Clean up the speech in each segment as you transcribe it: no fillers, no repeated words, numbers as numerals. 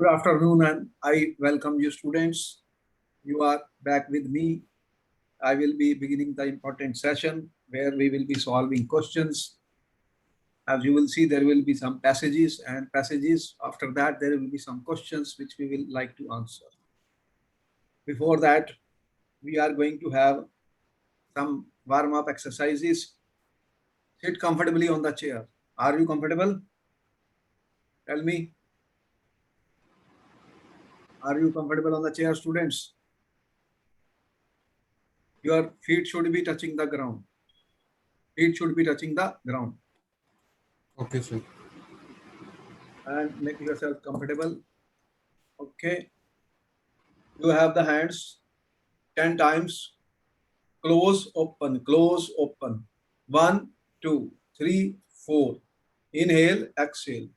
Good afternoon, and I welcome you, students. You are back with me. I will be beginning the important session where we will be solving questions. As you will see, there will be some passages and passages. After that, there will be some questions which we will like to answer. Before that, we are going to have some warm-up exercises. Sit comfortably on the chair. Are you comfortable? Tell me. Are you comfortable on the chair, students? Your feet should be touching the ground. Feet should be touching the ground. Okay, sir. And make yourself comfortable. Okay. You have the hands 10 times. Close, open, close, open. 1, 2, 3, 4. Inhale, exhale.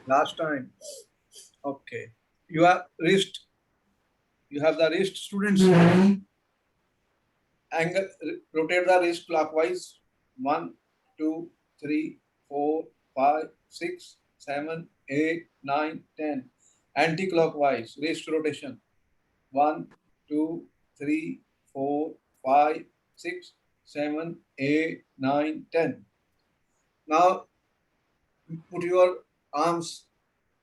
Last time. Okay. You have wrist. You have the wrist, students. Angle, rotate the wrist clockwise. 1, 2, 3, 4, 5, 6, 7, 8, 9, 10. Anti-clockwise, wrist rotation. 1, 2, 3, 4, 5, 6, 7, 8, 9, 10. Now put your arms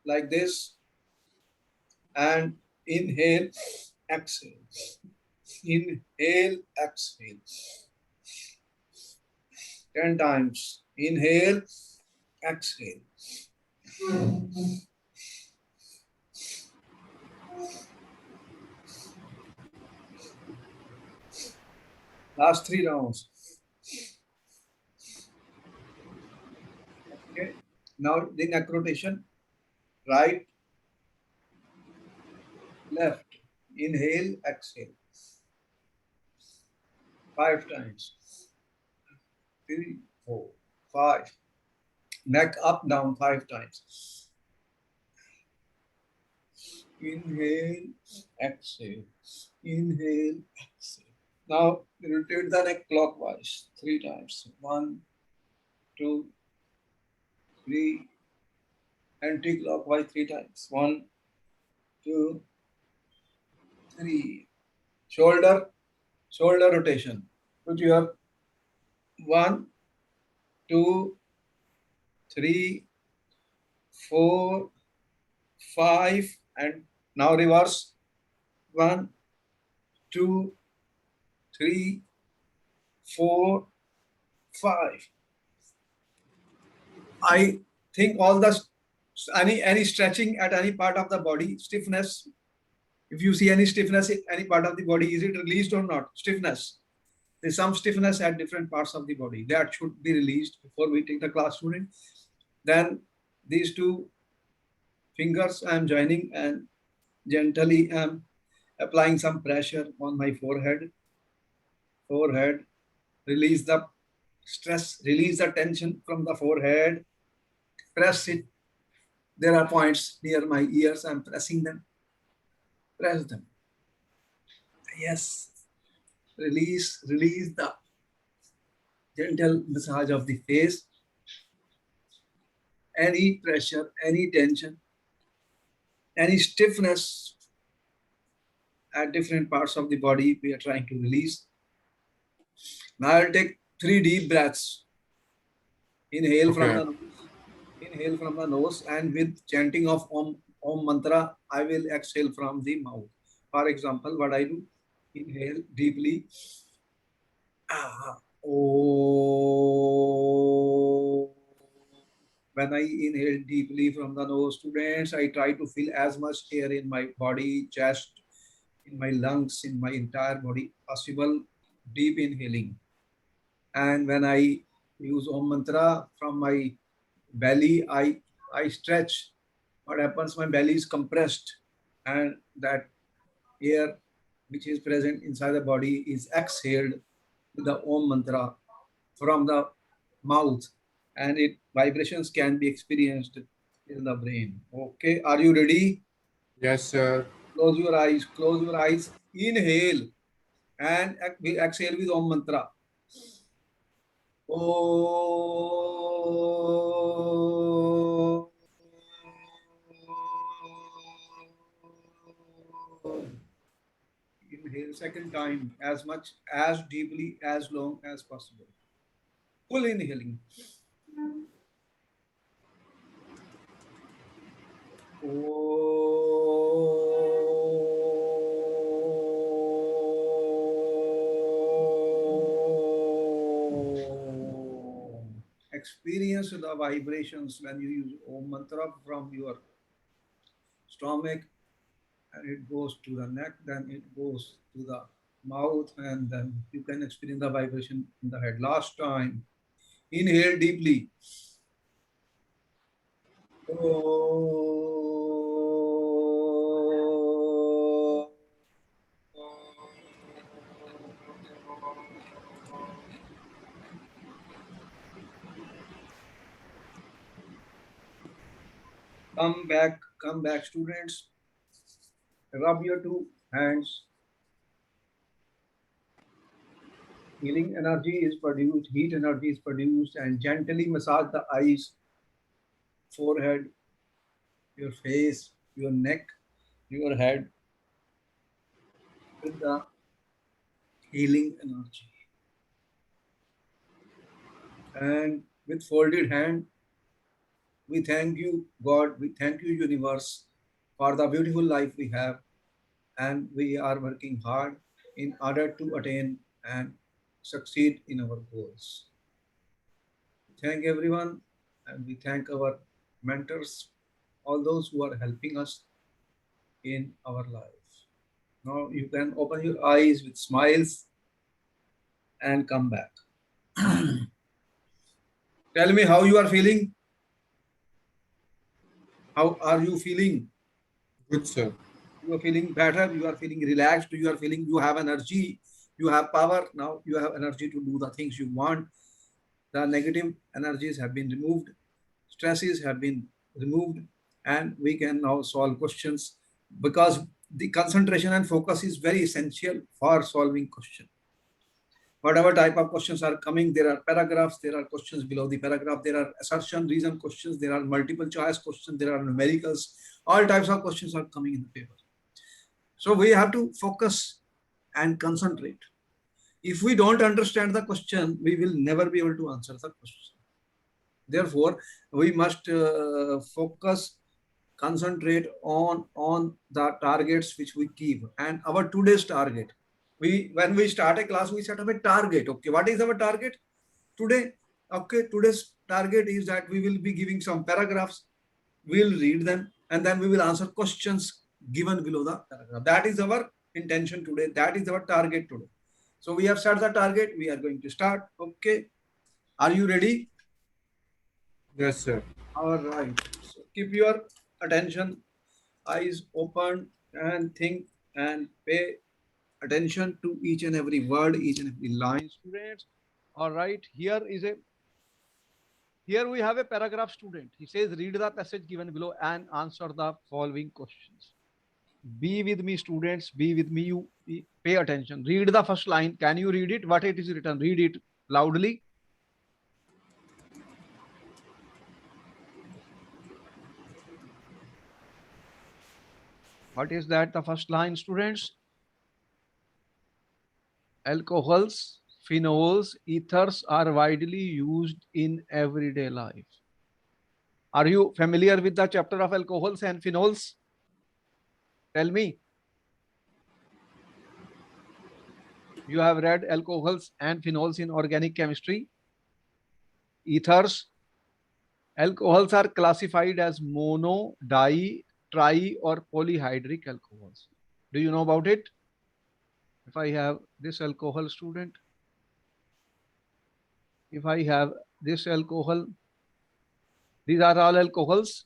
like this and inhale, exhale. Inhale, exhale. 10 times. Inhale, exhale. Last 3 rounds. Okay. Now the neck rotation. Right, left. Inhale, exhale. 5 times. 3, 4, 5. Neck up, down 5 times. Inhale, exhale. Inhale, exhale. Now rotate the neck clockwise 3 times. 1, 2, 3. Anti-clockwise 3 times. 1, 2, 3. Shoulder rotation. Put your 1, 2, 3, 4, 5, and now reverse. 1, 2, 3, 4, 5. I think all the any stretching at any part of the body, stiffness. If you see any stiffness in any part of the body, is it released or not? Stiffness. There's some stiffness at different parts of the body that should be released before we take the class, student. Then these 2 fingers I am joining and gently I am applying some pressure on my forehead. Forehead. Release the stress, release the tension from the forehead. Press it. There are points near my ears. I'm pressing them. Press them. Yes. Release the gentle massage of the face. Any pressure, any tension, any stiffness at different parts of the body, we are trying to release. Now I'll take 3 deep breaths. Inhale from the nose. Inhale from the nose, and with chanting of Om mantra, I will exhale from the mouth. For example, what I do, inhale deeply. Oh. When I inhale deeply from the nose, students, I try to feel as much air in my body, chest, in my lungs, in my entire body possible, deep inhaling. And when I use Om mantra from my belly, I stretch. What happens? My belly is compressed, and that air which is present inside the body is exhaled with the Om mantra from the mouth, and it vibrations can be experienced in the brain. Okay, are you ready? Yes, sir. Close your eyes. Close your eyes. Inhale and exhale with Om mantra. Oh. Inhale second time as much, as deeply, as long as possible. Full inhaling. Experience the vibrations when you use Om mantra from your stomach, and it goes to the neck, then it goes to the mouth, and then you can experience the vibration in the head. Last time, inhale deeply. Come back, students. Rub your two hands. Healing energy is produced, heat energy is produced, and gently massage the eyes, forehead, your face, your neck, your head with the healing energy. And with folded hand, we thank you, God, we thank you, universe, for the beautiful life we have, and we are working hard in order to attain and succeed in our goals. Thank everyone, and we thank our mentors, all those who are helping us in our life. Now you can open your eyes with smiles and come back. Tell me how you are feeling. How are you feeling? Good, sir. You are feeling better. You are feeling relaxed. You are feeling you have energy. You have power. Now you have energy to do the things you want. The negative energies have been removed. Stresses have been removed. And we can now solve questions because the concentration and focus is very essential for solving questions. Whatever type of questions are coming, there are paragraphs, there are questions below the paragraph, there are assertion, reason questions, there are multiple choice questions, there are numericals, all types of questions are coming in the paper. So we have to focus and concentrate. If we don't understand the question, we will never be able to answer the question. Therefore, we must focus, concentrate on the targets which we keep. And our today's target, when we start a class, we set up a target. Okay, what is our target today? Okay, today's target is that we will be giving some paragraphs. We'll read them and then we will answer questions given below the paragraph. That is our intention today. That is our target today. So we have set the target. We are going to start. Okay, are you ready? Yes, sir. All right. So keep your attention, eyes open, and think and pay attention to each and every word, each and every line. Students, all right. Here we have a paragraph student. He says, read the passage given below and answer the following questions. Be with me, students. Be with me. You pay attention. Read the first line. Can you read it? What it is written? Read it loudly. What is that? The first line, students? Alcohols, phenols, ethers are widely used in everyday life. Are you familiar with the chapter of alcohols and phenols? Tell me. You have read alcohols and phenols in organic chemistry. Ethers. Alcohols are classified as mono, di, tri, or polyhydric alcohols. Do you know about it? If I have this alcohol, student, if I have this alcohol, these are all alcohols.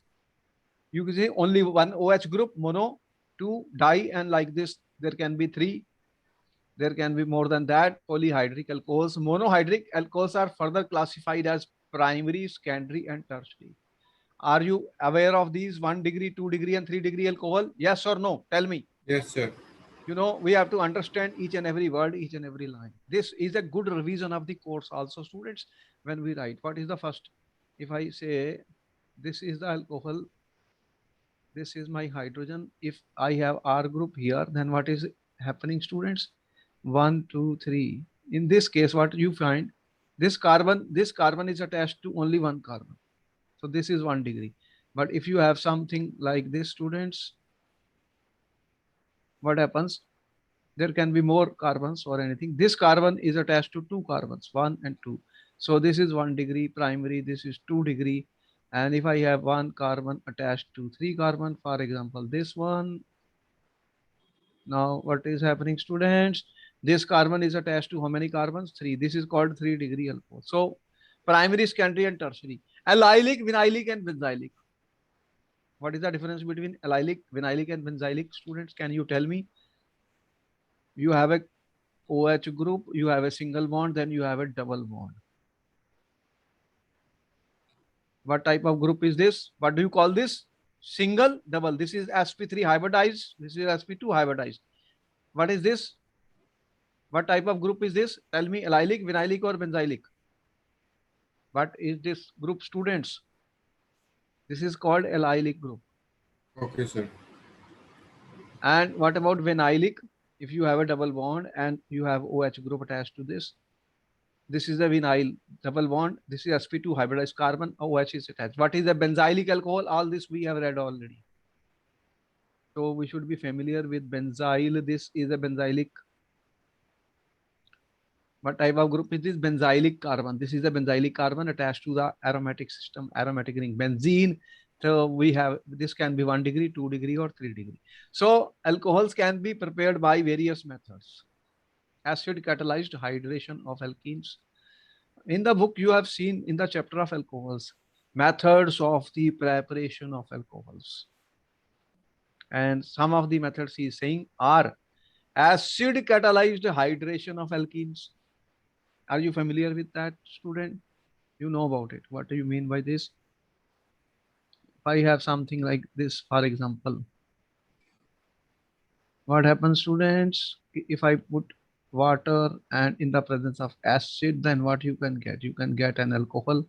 You can say only one OH group, mono, two, di, and like this, there can be three. There can be more than that. Polyhydric alcohols. Monohydric alcohols are further classified as primary, secondary, and tertiary. Are you aware of these 1 degree, 2 degree, and 3 degree alcohol? Yes or no? Tell me. Yes, sir. You know, we have to understand each and every word, each and every line. This is a good revision of the course also, students. When we write, what is the first? If I say this is the alcohol, this is my hydrogen. If I have R group here, then what is happening, students? 1, 2, 3. In this case, what you find, this carbon is attached to only one carbon. So this is 1 degree. But if you have something like this, students, what happens? There can be more carbons or anything. This carbon is attached to 2 carbons, 1 and 2. So this is 1 degree primary, this is 2 degree. And if I have 1 carbon attached to 3 carbon, for example, this one. Now what is happening, students? This carbon is attached to how many carbons? 3. This is called 3 degree alcohol. So primary, secondary and tertiary. Allylic, vinylic and benzylic. What is the difference between allylic, vinylic and benzylic? Students, can you tell me? You have a OH group, you have a single bond, then you have a double bond. What type of group is this? What do you call this? Single, double. This is sp3 hybridized. This is sp2 hybridized. What is this? What type of group is this? Tell me, allylic, vinylic or benzylic? What is this group, students? This is called allylic group. Okay, sir. And what about vinylic? If you have a double bond and you have OH group attached to this, this is the vinyl double bond. This is sp2 hybridized carbon. OH is attached. What is the benzylic alcohol? All this we have read already. So we should be familiar with benzyl. This is a benzylic. What type of group is this? Benzylic carbon. This is a benzylic carbon attached to the aromatic system, aromatic ring, benzene. So we have, this can be 1 degree, 2 degree or 3 degree. So alcohols can be prepared by various methods. Acid catalyzed hydration of alkenes. In the book you have seen in the chapter of alcohols, methods of the preparation of alcohols. And some of the methods he is saying are acid catalyzed hydration of alkenes. Are you familiar with that, student? You know about it. What do you mean by this? If I have something like this, for example, what happens, students? If I put water and in the presence of acid, then what you can get? You can get an alcohol.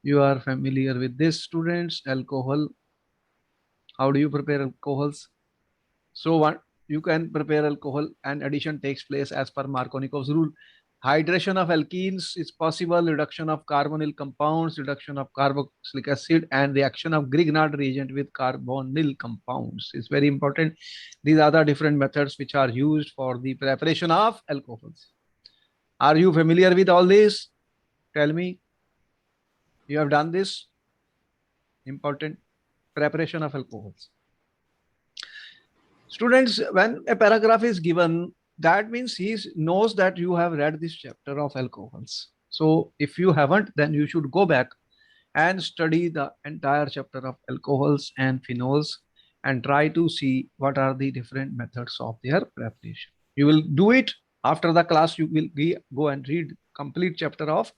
You are familiar with this, students, alcohol. How do you prepare alcohols? So what you can prepare alcohol and addition takes place as per Markovnikov's rule. Hydration of alkenes is possible, reduction of carbonyl compounds, reduction of carboxylic acid, and reaction of Grignard reagent with carbonyl compounds. It's very important. These are the different methods which are used for the preparation of alcohols. Are you familiar with all this? Tell me. You have done this? Important. Preparation of alcohols. Students, when a paragraph is given, that means he knows that you have read this chapter of alcohols. So if you haven't, then you should go back and study the entire chapter of alcohols and phenols and try to see what are the different methods of their preparation. You will do it after the class. You will go and read complete chapter of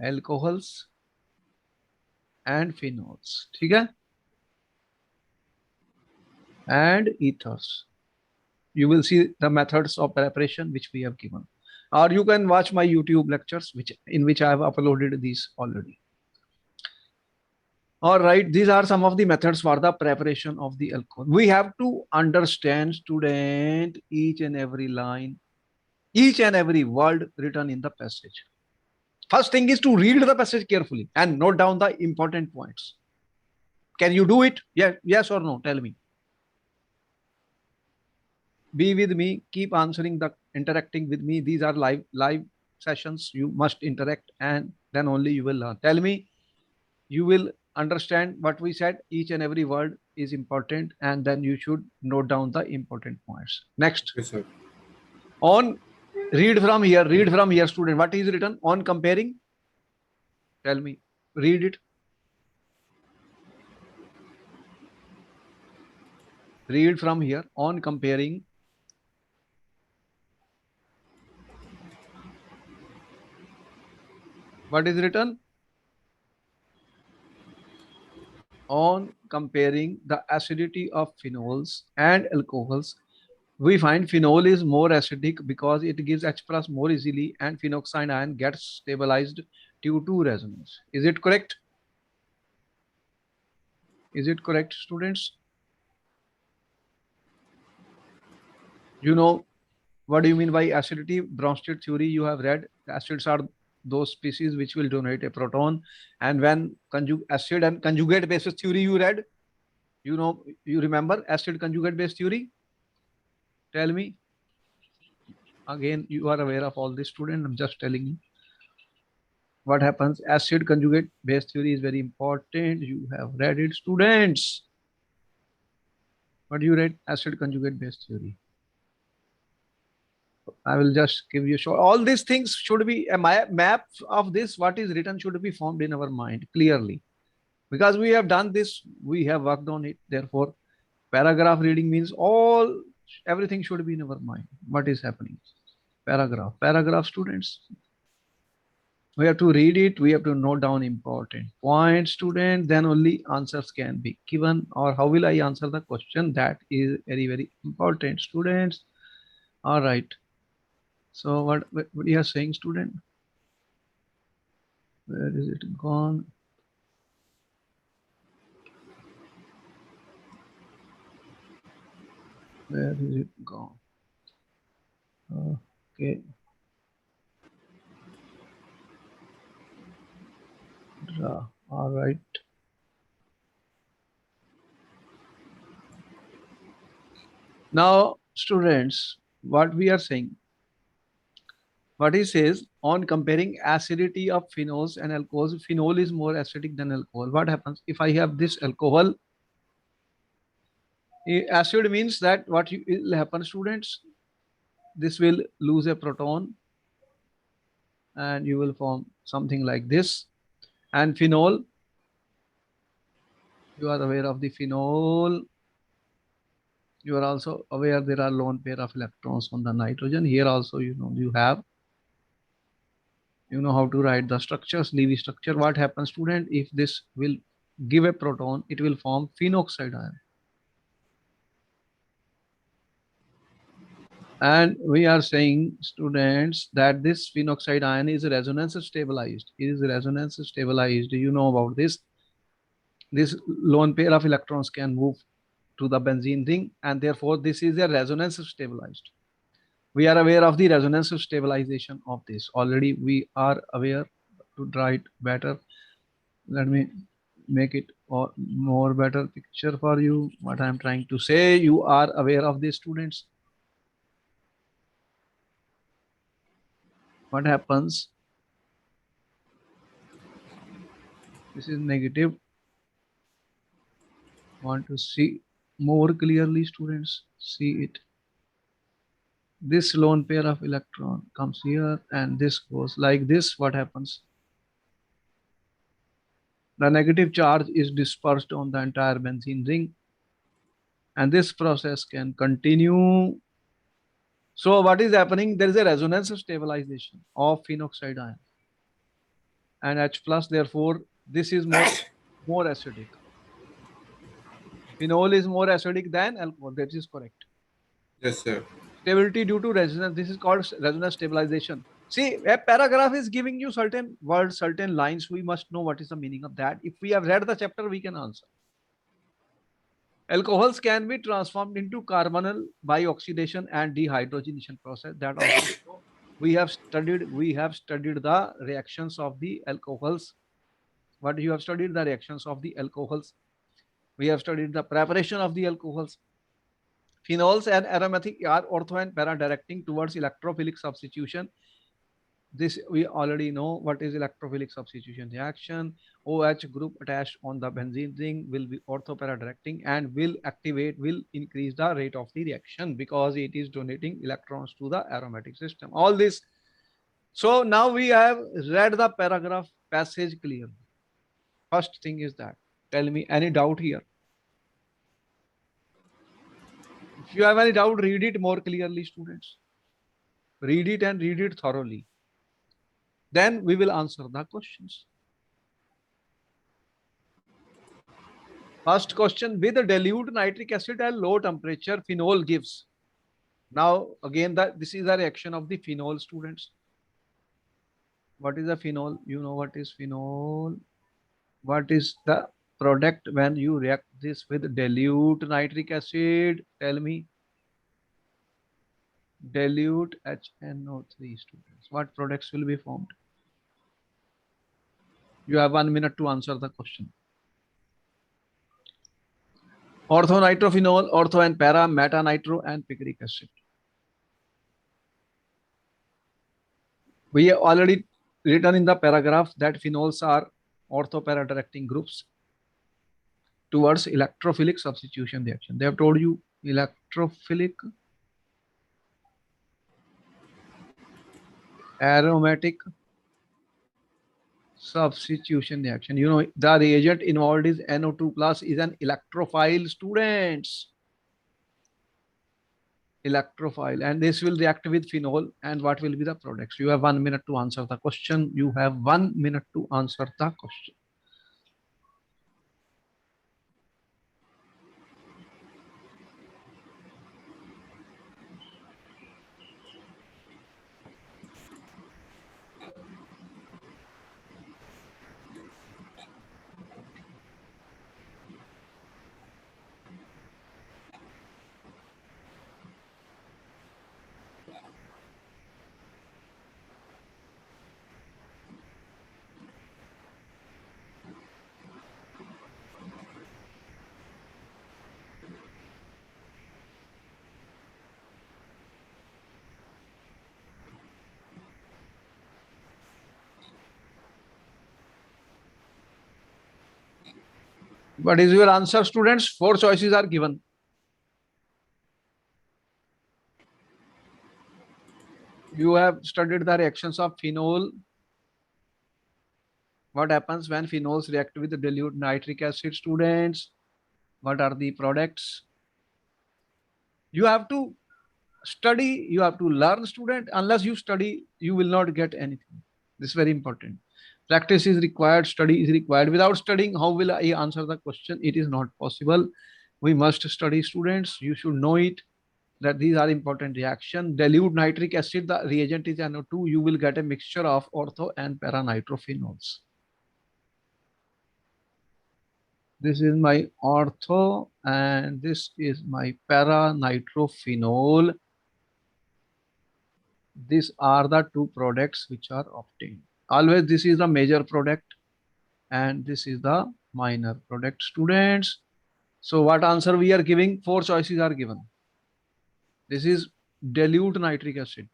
alcohols and phenols. Okay? And ethers. You will see the methods of preparation which we have given, or you can watch my YouTube lectures in which I have uploaded these already. All right, these are some of the methods for the preparation of the alcohol. We have to understand, student, each and every line, each and every word written in the passage. First thing is to read the passage carefully and note down the important points. Can you do it? Yes or no? Tell me. Be with me, keep answering, interacting with me. These are live sessions. You must interact and then only you will learn. Tell me, you will understand what we said. Each and every word is important and then you should note down the important points. Next. Yes, sir. On, read from here, student. What is written on comparing? Tell me, read it. Read from here on comparing. What is written? On comparing the acidity of phenols and alcohols, we find phenol is more acidic because it gives H plus more easily and phenoxide ion gets stabilized due to resonance. Is it correct? Is it correct, students? You know what do you mean by acidity? Bronsted theory you have read. Acids are those species which will donate a proton, and when acid and conjugate basis theory you read, you know, you remember acid conjugate base theory? Tell me. Again, you are aware of all this, student. I'm just telling you what happens. Acid conjugate base theory is very important. You have read it, students. What you read? Acid conjugate base theory. I will just give you short. All these things should be a map of this. What is written should be formed in our mind clearly, because we have done this. We have worked on it. Therefore, paragraph reading means everything should be in our mind. What is happening? Paragraph, students. We have to read it. We have to note down important points, student. Then only answers can be given. Or how will I answer the question? That is very, very important, students. All right. So what you are saying, student? Where is it gone? Where is it gone? Okay. All right. Now, students, what we are saying, what he says on comparing acidity of phenols and alcohols, phenol is more acidic than alcohol. What happens if I have this alcohol? Acid means that what will happen, students? This will lose a proton and you will form something like this. And phenol, you are aware of the phenol. You are also aware there are lone pair of electrons on the nitrogen. Here also, you know, you know how to write the structures, Levy structure. What happens, student? If this will give a proton, it will form phenoxide ion. And we are saying, students, that this phenoxide ion is resonance stabilized. It is resonance stabilized. You know about this. This lone pair of electrons can move to the benzene ring, and therefore this is a resonance stabilized. We are aware of the resonance stabilization of this. Already we are aware. To draw it better, let me make it a more better picture for you. What I am trying to say, you are aware of this, students. What happens? This is negative. Want to see more clearly, students? See it. This lone pair of electron comes here and this goes like this. What happens? The negative charge is dispersed on the entire benzene ring, and this process can continue. So what is happening? There is a resonance stabilization of phenoxide ion and H plus. Therefore, this is more acidic. Phenol is more acidic than alcohol. That is correct. Yes, sir. Stability due to resonance. This is called resonance stabilization. See, a paragraph is giving you certain words, certain lines. We must know what is the meaning of that. If we have read the chapter, we can answer. Alcohols can be transformed into carbonyl by oxidation and dehydrogenation process. That also we have studied. We have studied the reactions of the alcohols. What you have studied? The reactions of the alcohols. We have studied the preparation of the alcohols. Phenols and aromatic are ortho and para directing towards electrophilic substitution. This we already know what is electrophilic substitution reaction. OH group attached on the benzene ring will be orthopara directing and will increase the rate of the reaction because it is donating electrons to the aromatic system. All this. So now we have read the paragraph passage clearly. First thing is that. Tell me any doubt here. If you have any doubt, read it more clearly, students. Read it and read it thoroughly. Then we will answer the questions. First question, with dilute nitric acid at low temperature, phenol gives. Now, again, this is the reaction of the phenol, students. What is a phenol? You know what is phenol? What is the product when you react this with dilute nitric acid? Tell me. Dilute HNO3, students. What products will be formed? You have 1 minute to answer the question. Orthonitrophenol, ortho and para, metanitro and picric acid. We have already written in the paragraph that phenols are ortho-para directing groups towards electrophilic substitution reaction. They have told you electrophilic, aromatic substitution reaction. You know, the reagent involved is NO2 plus is an electrophile, students. Electrophile, and this will react with phenol. And what will be the products? You have 1 minute to answer the question. You have 1 minute to answer the question. What is your answer, students? 4 choices are given. You have studied the reactions of phenol. What happens when phenols react with dilute nitric acid, students? What are the products? You have to study, you have to learn, student. Unless you study, you will not get anything. This is very important. Practice is required, study is required. Without studying, how will I answer the question? It is not possible. We must study, students. You should know it, that these are important reaction. Dilute nitric acid, the reagent is NO2. You will get a mixture of ortho and para nitrophenols. This is my ortho and this is my para nitrophenol. These are the two products which are obtained. Always this is the major product and this is the minor product, students. So what answer we are giving? 4 choices are given. This is dilute nitric acid.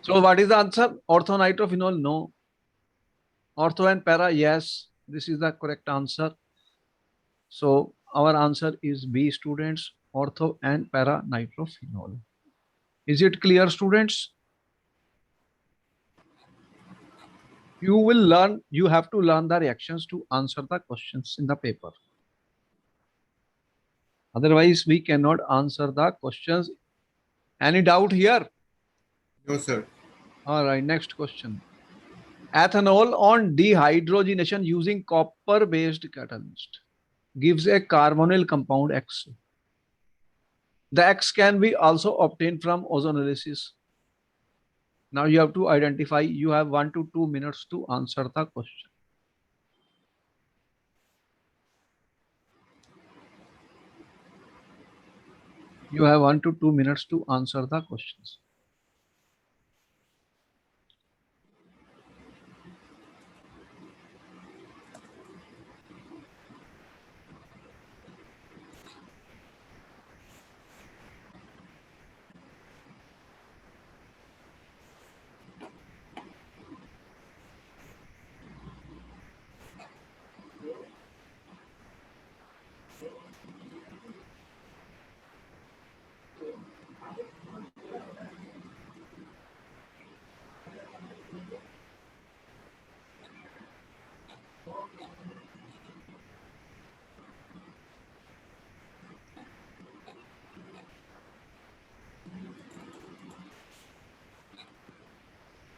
So what is the answer? Orthonitrophenol? No. Ortho and para? Yes. This is the correct answer. So our answer is B, students. Ortho and para nitrophenol. Is it clear, students? You will learn, you have to learn the reactions to answer the questions in the paper. Otherwise, we cannot answer the questions. Any doubt here? No, sir. All right, next question. Ethanol on dehydrogenation using copper-based catalyst gives a carbonyl compound X. The X can be also obtained from ozonolysis. Now you have to identify. You have 1 to 2 minutes to answer the question. You have 1 to 2 minutes to answer the questions.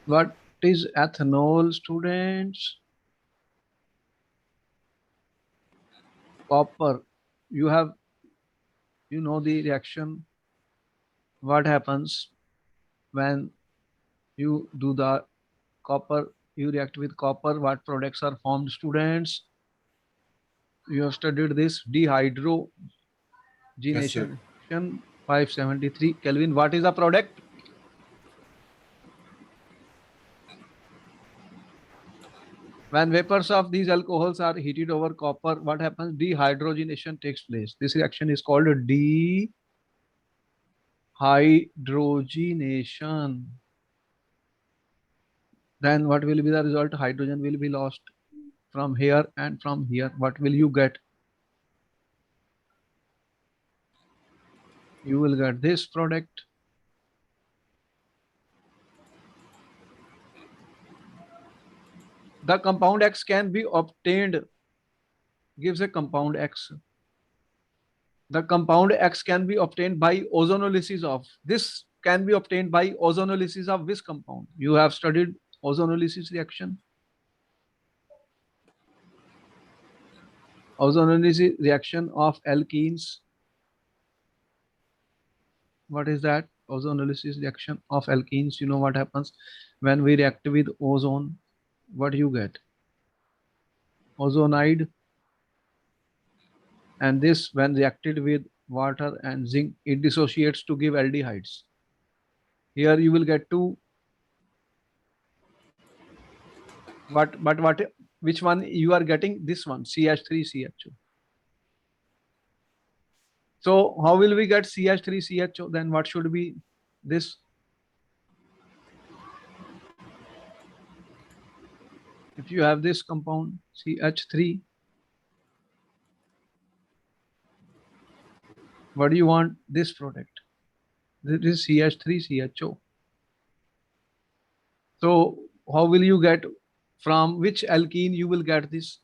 What is ethanol, students? Copper. You know the reaction. What happens when you do the copper? You react with copper. What products are formed, students? You have studied this dehydrogenation. Yes, sir. 573 Kelvin. What is the product? When vapors of these alcohols are heated over copper, what happens? Dehydrogenation takes place. This reaction is called dehydrogenation. Then what will be the result? Hydrogen will be lost from here and from here. What will you get? You will get this product. The compound X can be obtained, gives a compound X. The compound X can be obtained by ozonolysis of. This can be obtained by ozonolysis of this compound. You have studied ozonolysis reaction. Ozonolysis reaction of alkenes. What is that? Ozonolysis reaction of alkenes. You know what happens when we react with ozone? What do you get? Ozonide. And this, when reacted with water and zinc, it dissociates to give aldehydes. Here you will get two. Which one you are getting? This one, CH3CHO. So how will we get CH3CHO? Then what should be this? If you have this compound CH3, what do you want? This product. This is CH3CHO. So how will you get, from which alkene you will get this?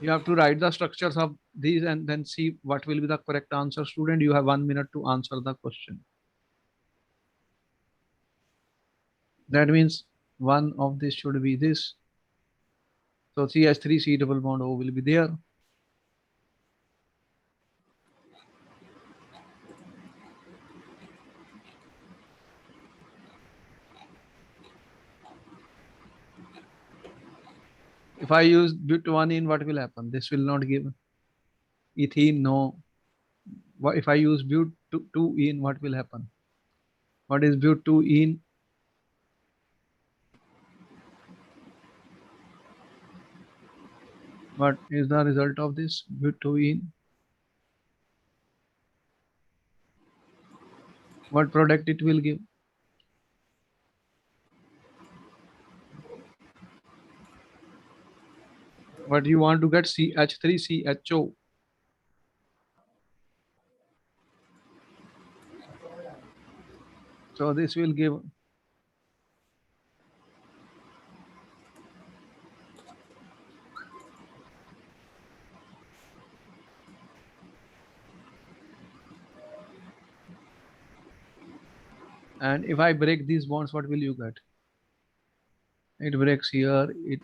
You have to write the structures of these and then see what will be the correct answer. Student, you have 1 minute to answer the question. That means one of this should be this. So CH3 C double bond O will be there. If I use but-1-ene, what will happen? This will not give ethene, no. If I use but-2-ene, what will happen? What is but-2-ene? What is the result of this but-2-ene? What product it will give? What you want to get? CH3CHO. So this will give. And if I break these bonds, what will you get? It breaks here, it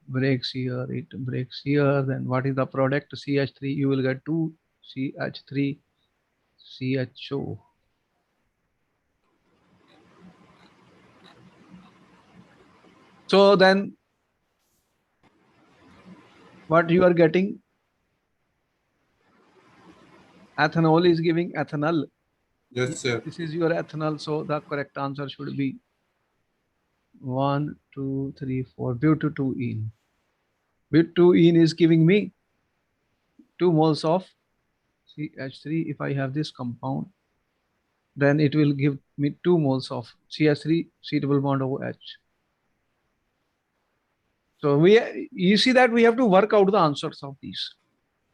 breaks here, it breaks here. Then what is the product? CH3, you will get 2 CH3 CHO. So then what you are getting? Ethanol is giving ethanol. Yes, sir. This is your ethanol. So the correct answer should be 1, 2, 3, 4. But-2-ene. But-2-ene is giving me 2 moles of CH3. If I have this compound, then it will give me 2 moles of CH3 C double bond OH. So you see that we have to work out the answers of these.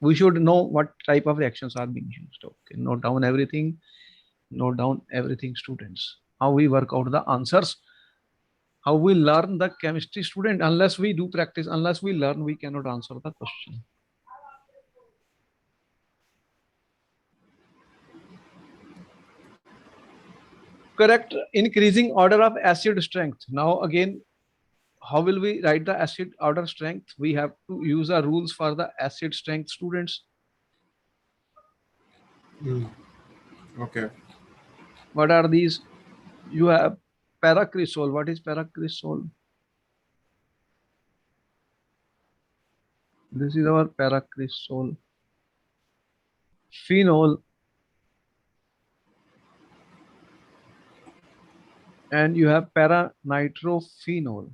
We should know what type of reactions are being used. Okay, note down everything. Note down everything, students. How we work out the answers. How we learn the chemistry, student. Unless we do practice, unless we learn, we cannot answer the question. Correct increasing order of acid strength. Now again, how will we write the acid order strength? We have to use the rules for the acid strength, students. Okay. What are these? You have paracrisol. What is paracrisol? This is our paracrisol. Phenol. And you have para-nitrophenol.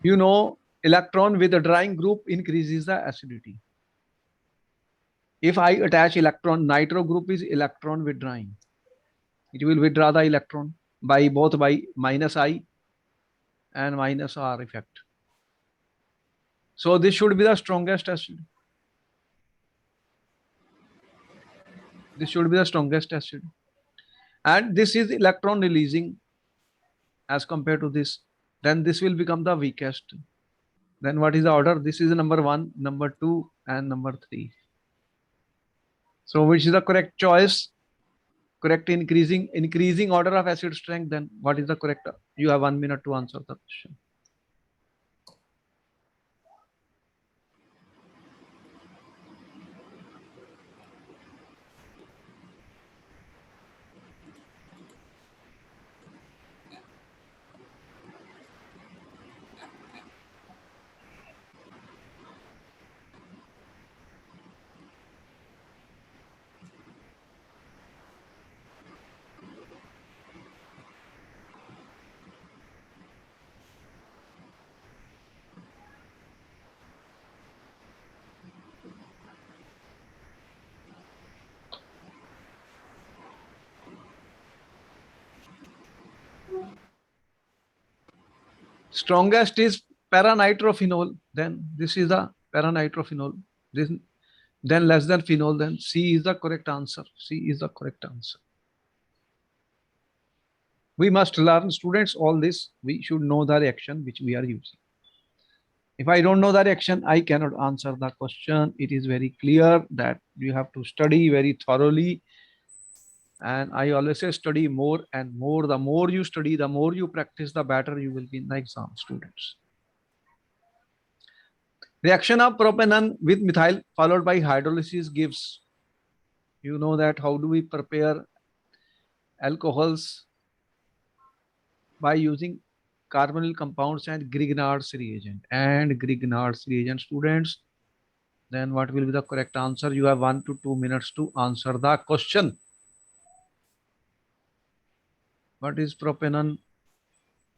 You know, electron with a drying group increases the acidity. If I attach electron, nitro group is electron withdrawing. It will withdraw the electron by both by minus I and minus R effect. So this should be the strongest acid. This should be the strongest acid. And this is electron releasing as compared to this. Then this will become the weakest. Then what is the order? This is number 1, number 2, and number 3. So which is the correct choice? Correct increasing order of acid strength. Then what is the correct? You have 1 minute to answer the question. Strongest is para-nitrophenol. Then this is the para-nitrophenol. This, then less than phenol. Then C is the correct answer. C is the correct answer. We must learn, students, all this. We should know the reaction which we are using. If I don't know the reaction, I cannot answer the question. It is very clear that you have to study very thoroughly. And I always say study more and more. The more you study, the more you practice, the better you will be in the exam, students. Reaction of propanone with methyl followed by hydrolysis gives. You know that how do we prepare alcohols? By using carbonyl compounds and Grignard's reagent. And Grignard's reagent, students. Then what will be the correct answer? You have 1 to 2 minutes to answer the question. What is propanone?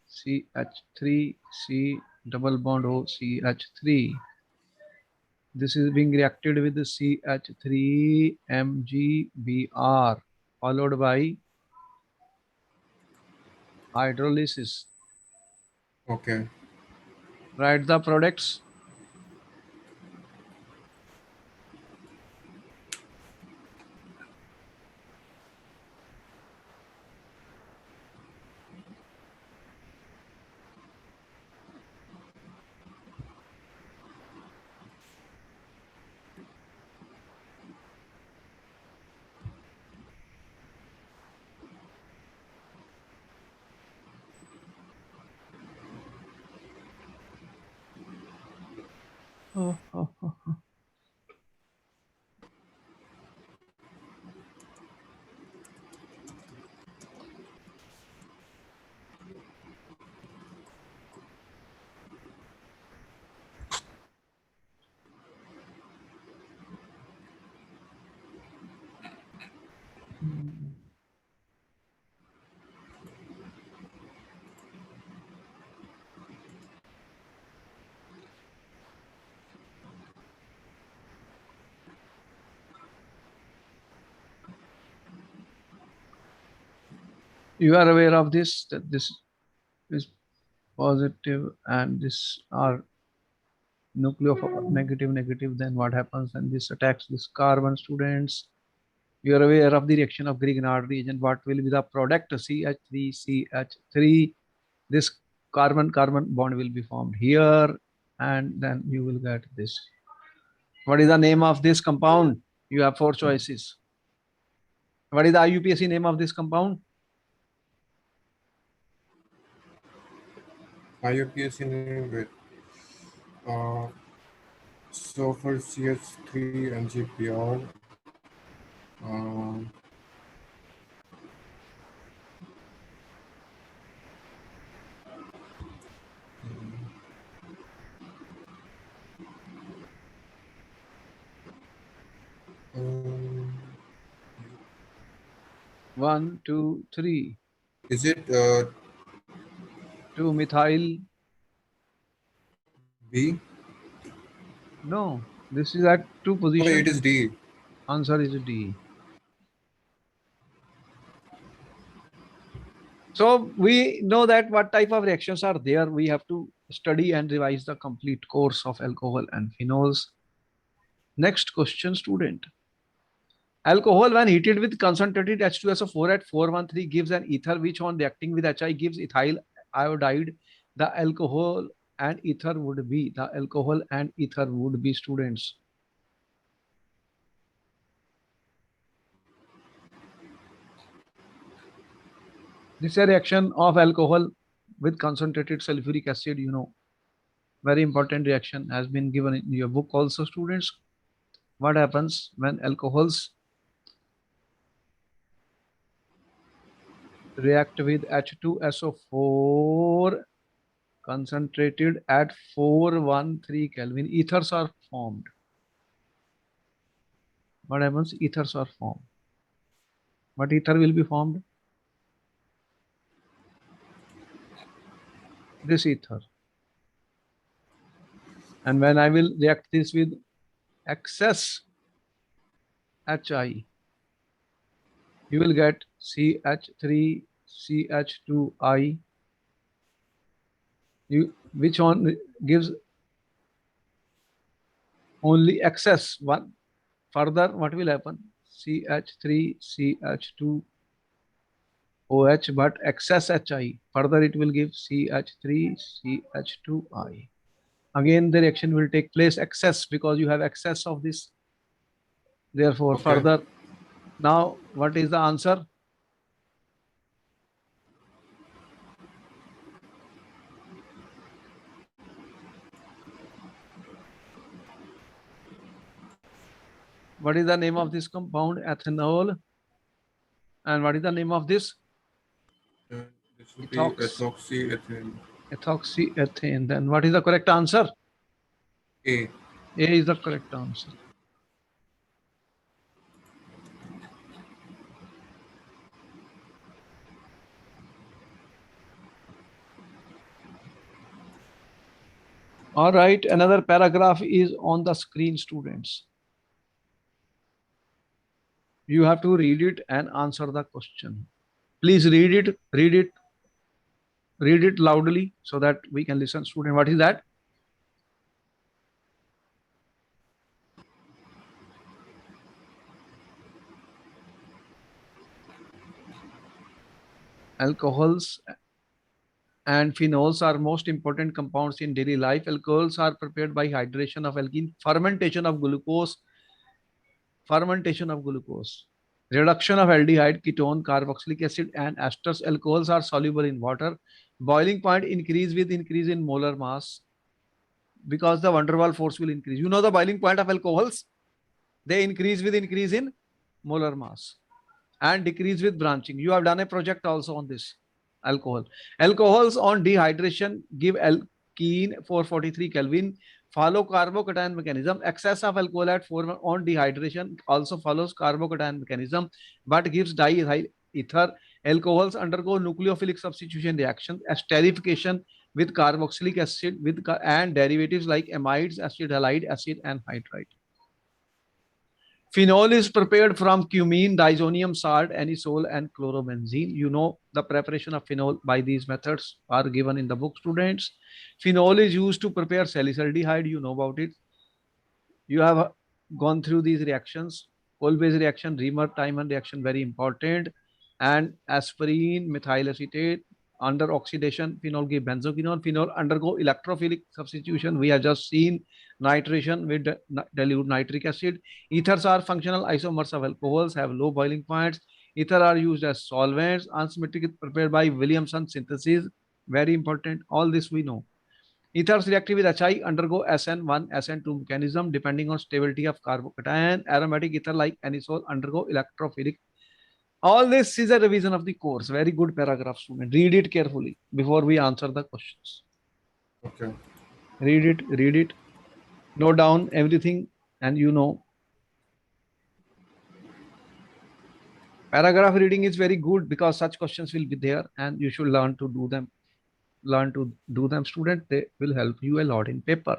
CH3, C double bond O, CH3. This is being reacted with the CH3 MgBr followed by hydrolysis. Okay. Write the products. Oh. You are aware of this, that this is positive and this are nucleophile negative. Then what happens? And this attacks this carbon, students. You are aware of the reaction of Grignard reagent. What will be the product? CH3, CH3. This carbon bond will be formed here, and then you will get this. What is the name of this compound? You have 4 choices. What is the IUPAC name of this compound? IUPAC name with sulfur CH3 NGPR. Um, um, 1, 2, 3. is it 2-methyl. B? No, this is at 2 Okay, position. it is D. Answer is D. So we know that what type of reactions are there. We have to study and revise the complete course of alcohol and phenols. Next question, student. Alcohol when heated with concentrated H2SO4 at 413 gives an ether which on reacting with HI gives ethyl iodide. The alcohol and ether would be, students. This is a reaction of alcohol with concentrated sulfuric acid, you know. Very important reaction has been given in your book also, students. What happens when alcohols react with H2SO4 concentrated at 413 Kelvin? Ethers are formed. What happens? Ethers are formed. What ether will be formed? This ether. And when I will react this with excess HI, you will get CH3, CH2I, which one gives only excess one. Further, what will happen? CH3, CH2, OH, but excess HI. Further, it will give CH3, CH2I. Again, the reaction will take place excess because you have excess of this. Therefore, Okay. further, now what is the answer? What is the name of this compound? Ethanol. And what is the name of this? This would be ethoxyethane. Ethoxyethane. Then what is the correct answer? A. A is the correct answer. All right, another paragraph is on the screen, students. You have to read it and answer the question. Please read it loudly so that we can listen. Student, what is that? Alcohols and phenols are most important compounds in daily life. Alcohols are prepared by hydration of alkene, fermentation of glucose, reduction of aldehyde, ketone, carboxylic acid, and esters. Alcohols are soluble in water. Boiling point increase with increase in molar mass because the van der Waals force will increase. You know the boiling point of alcohols? They increase with increase in molar mass and decrease with branching. You have done a project also on this alcohol. Alcohols on dehydration give alkene 443 Kelvin. Follow carbocation mechanism. Excess of alcohol at 4 on dehydration also follows carbocation mechanism but gives diethyl ether. Alcohols undergo nucleophilic substitution reaction, esterification with carboxylic acid and derivatives like amides, acid halide, acid and hydride. Phenol is prepared from cumene, diazonium salt, anisole, and chlorobenzene. You know the preparation of phenol by these methods are given in the book, students. Phenol is used to prepare salicylaldehyde. You know about it. You have gone through these reactions. Kolbe's reaction, Reamer-Tiemann reaction, very important. And aspirin, methyl acetate, under oxidation, phenol give benzoquinone. Phenol undergo electrophilic substitution. We have just seen nitration with dilute nitric acid. Ethers are functional isomers of alcohols, have low boiling points. Ether are used as solvents. Unsymmetric is prepared by Williamson synthesis. Very important. All this we know. Ethers reactive with HI undergo SN1, SN2 mechanism depending on stability of carbocation. Aromatic ether like anisole undergo electrophilic. All this is a revision of the course. Very good paragraph, student. Read it carefully before we answer the questions. Okay. Read it. Note down everything and you know. Paragraph reading is very good because such questions will be there and you should learn to do them. Learn to do them, student. They will help you a lot in paper.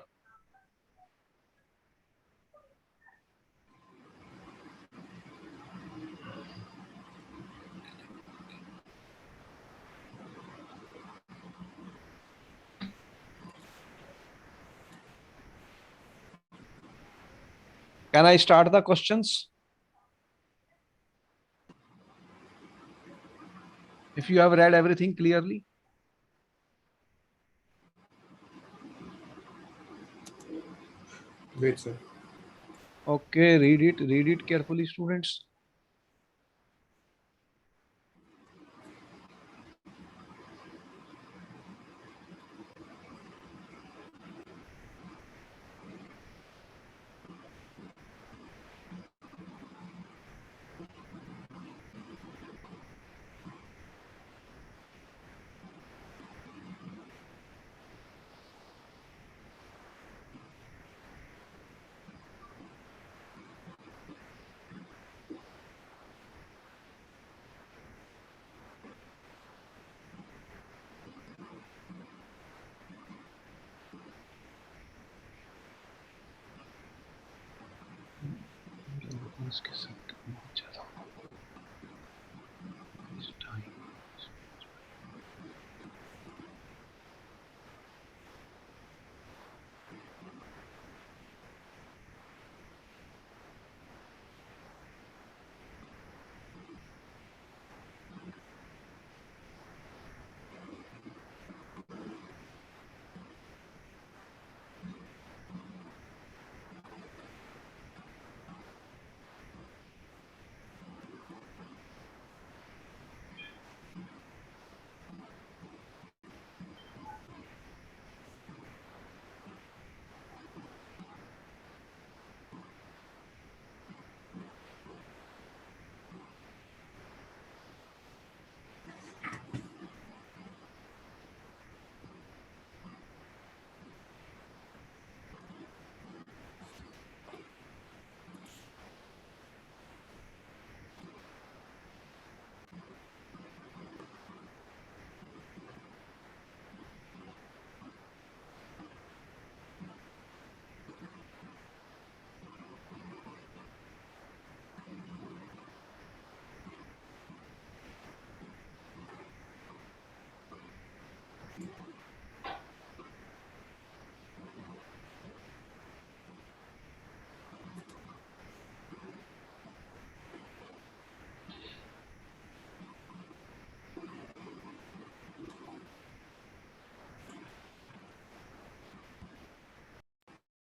Can I start the questions? If you have read everything clearly. Wait, sir. Okay, read it carefully, students.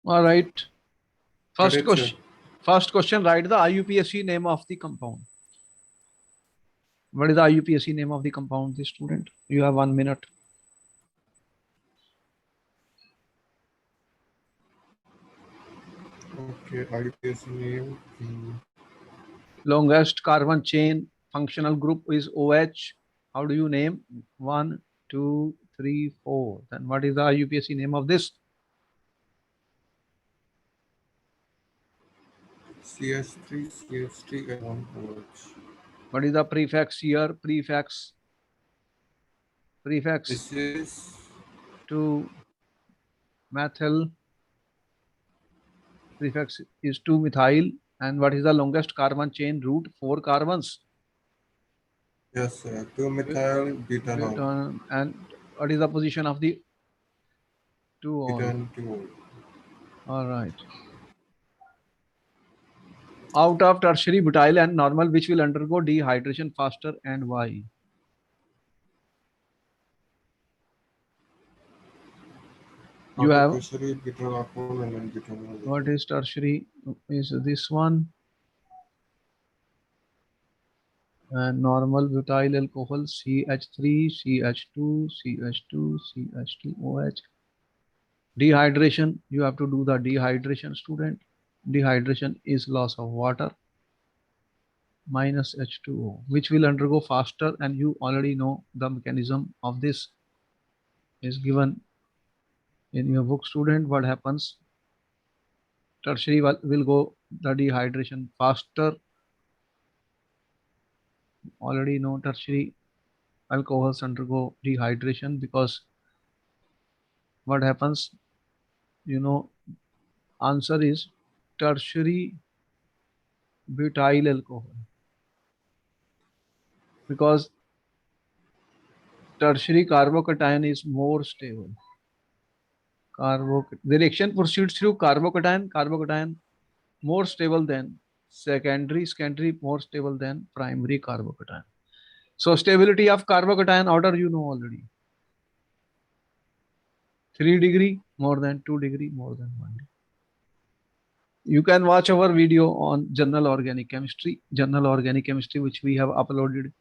All right. First Correct, question. sir. First question. Write the IUPAC name of the compound. What is the IUPAC name of the compound, the student? You have 1 minute. Okay, IUPAC name. Longest carbon chain functional group is OH. How do you name? 1, 2, 3, 4. Then what is the IUPAC name of this? CS3, CH3, and 1OH. What is the prefix here? Prefix This is to methyl. Prefix is 2 methyl. And what is the longest carbon chain route? 4 carbons. yes, sir. 2-methyl butanol. And what is the position of the 2 ol? Butan 2. All right. Out of tertiary butyl and normal, which will undergo dehydration faster and why? You have Tertiary butyl alcohol and then butanol. what is tertiary? Is this one? and normal butyl alcohol CH3, CH2, CH2, CH2OH. Dehydration, you have to do the dehydration, student. Dehydration is loss of water minus H2O, which will undergo faster, and you already know the mechanism of this is given in your book, student. What happens? Tertiary will go the dehydration faster. Already know tertiary alcohols undergo dehydration because what happens? You know, answer is tertiary butyl alcohol, because tertiary carbocation is more stable. The reaction proceeds through carbocation more stable than secondary more stable than primary carbocation. So stability of carbocation order you know already. 3 degree more than 2 degree more than 1 degree. You can watch our video on general organic chemistry, which we have uploaded.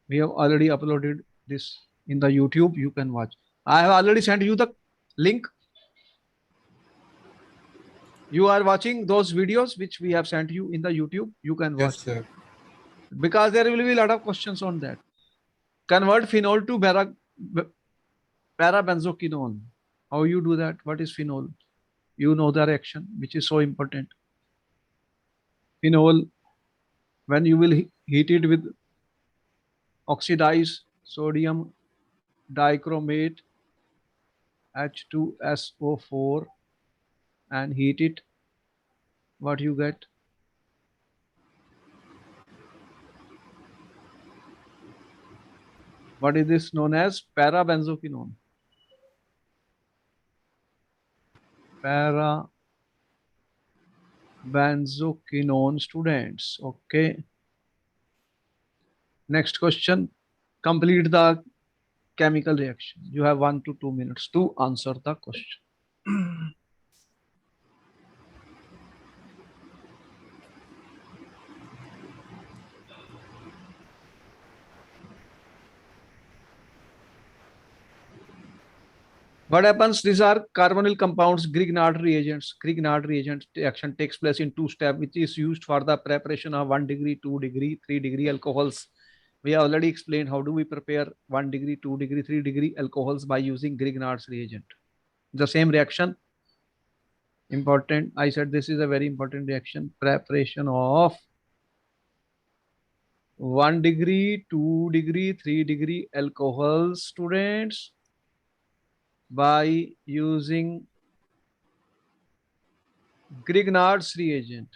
We have already uploaded this in the YouTube. You can watch. I have already sent you the link. You are watching those videos which we have sent you in the YouTube. You can watch. Yes, sir. Because there will be a lot of questions on that. Convert phenol to parabenzoquinone. How you do that? What is phenol? You know the reaction, which is so important. Phenol, when you will heat it with oxidized sodium dichromate H2SO4 and heat it, what you get? What is this known as? Parabenzoquinone. Parabenzoquinone, students. Okay. Next question. Complete the chemical reaction. You have 1 to 2 minutes to answer the question. What happens? These are carbonyl compounds, Grignard reagents. Grignard reagent reaction takes place in 2 steps, which is used for the preparation of 1 degree, 2 degree, 3 degree alcohols. We have already explained how do we prepare 1 degree, 2 degree, 3 degree alcohols by using Grignard's reagent. The same reaction, important. I said this is a very important reaction. Preparation of 1 degree, 2 degree, 3 degree alcohols, students, by using Grignard's reagent.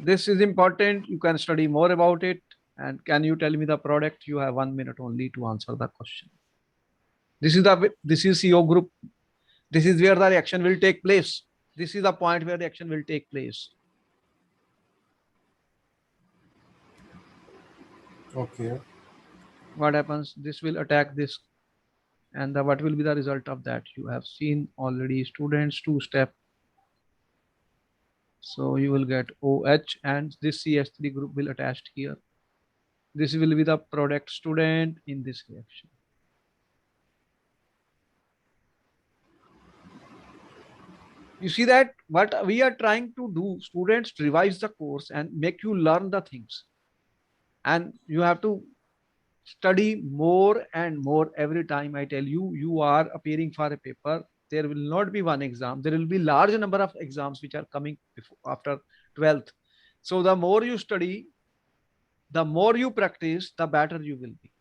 This is important. You can study more about it. And can you tell me the product? You have 1 minute only to answer the question. This is CO group. This is where the reaction will take place. This is the point where the reaction will take place. Okay. What happens? This will attack this. And what will be the result of that? You have seen already, students, 2 step. So you will get OH and this CH3 group will attached here. This will be the product, student, in this reaction. You see that what we are trying to do, students, revise the course and make you learn the things. And you have to study more and more every time. I tell you, you are appearing for a paper. There will not be one exam. There will be large number of exams which are coming after 12th. So the more you study, the more you practice, the better you will be.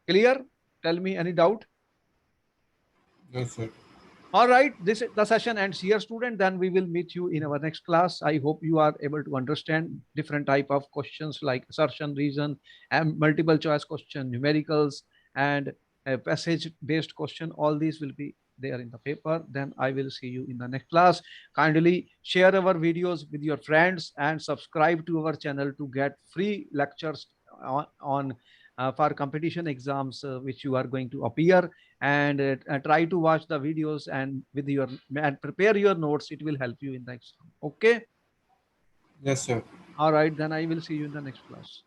Clear? Tell me any doubt? Yes, sir. All right, the session ends here, student. Then we will meet you in our next class. I hope you are able to understand different type of questions like assertion, reason, and multiple choice question, numericals, and a passage based question. All these will be there in the paper. Then I will see you in the next class. Kindly share our videos with your friends and subscribe to our channel to get free lectures on for competition exams which you are going to appear, and try to watch the videos and with your and prepare your notes. It will help you in the exam. Okay. Yes, sir. All right. Then I will see you in the next class.